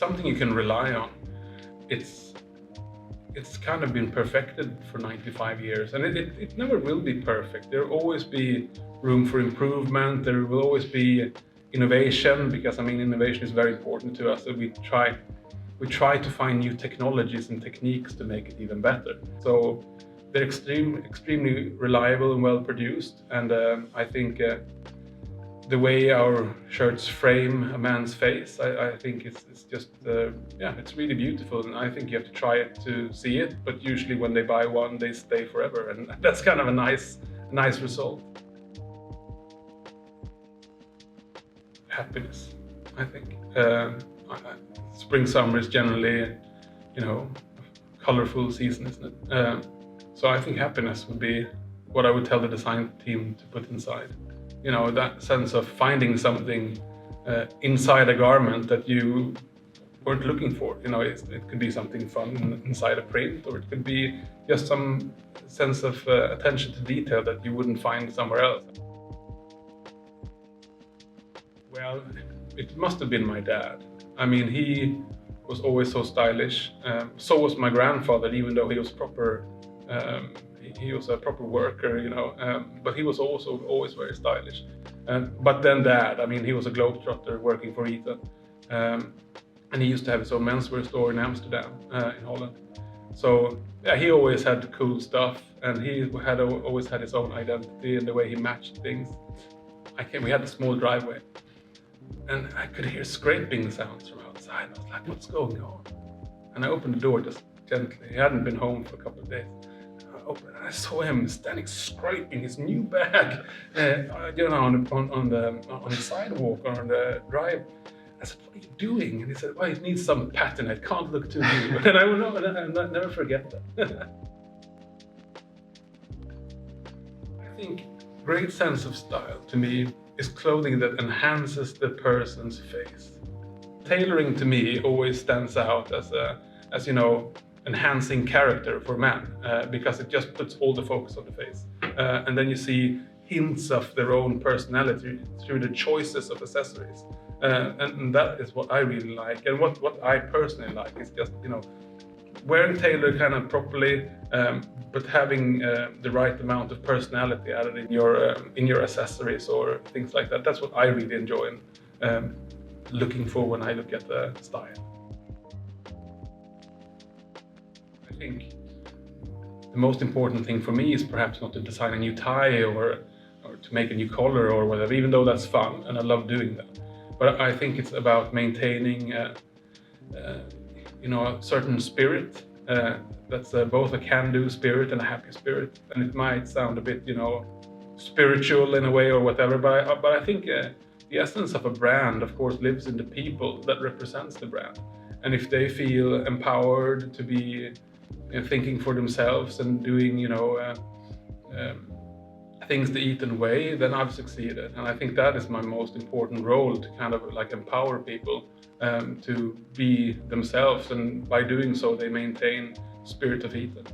something you can rely on. It's kind of been perfected for 95 years, and it never will be perfect. There will always be room for improvement. There will always be innovation, because I mean, innovation is very important to us. So we try to find new technologies and techniques to make it even better. So they're extremely reliable and well produced, and I think the way our shirts frame a man's face, I think it's just, yeah, it's really beautiful, and I think you have to try it to see it, but usually when they buy one, they stay forever, and that's kind of a nice result. Happiness, I think. Spring, summer is generally, you know, colorful season, isn't it? So I think happiness would be what I would tell the design team to put inside. You know, that sense of finding something inside a garment that you weren't looking for. You know, it could be something fun inside a print, or it could be just some sense of attention to detail that you wouldn't find somewhere else. Well, it must have been my dad. I mean, he was always so stylish. So was my grandfather, even though he was proper. He was a proper worker, you know, but he was also always very stylish. But then Dad, I mean, he was a globetrotter working for Eton, and he used to have his own menswear store in Amsterdam, in Holland. So yeah, he always had cool stuff, and he had always had his own identity and the way he matched things. We had a small driveway, and I could hear scraping sounds from outside. I was like, what's going on? And I opened the door just gently. He hadn't been home for a couple of days. I saw him standing scraping his new bag, you know, on the sidewalk or on the drive. I said, "What are you doing?" And he said, "Well, it needs some pattern. It can't look too new." And I will never forget that. I think great sense of style to me is clothing that enhances the person's face. Tailoring to me always stands out as you know, enhancing character for man, because it just puts all the focus on the face, and then you see hints of their own personality through the choices of accessories, and that is what I really like. And what I personally like is just, you know, wearing tailored kind of properly, but having the right amount of personality added in your accessories or things like that. That's what I really enjoy and looking for when I look at the style. I think the most important thing for me is perhaps not to design a new tie or to make a new collar or whatever, even though that's fun and I love doing that. But I think it's about maintaining, you know, a certain spirit that's both a can-do spirit and a happy spirit. And it might sound a bit, you know, spiritual in a way or whatever, but I think the essence of a brand, of course, lives in the people that represents the brand. And if they feel empowered to be, you know, thinking for themselves and doing, you know, things the Eton way, then I've succeeded. And I think that is my most important role, to kind of like empower people to be themselves, and by doing so they maintain spirit of Eton.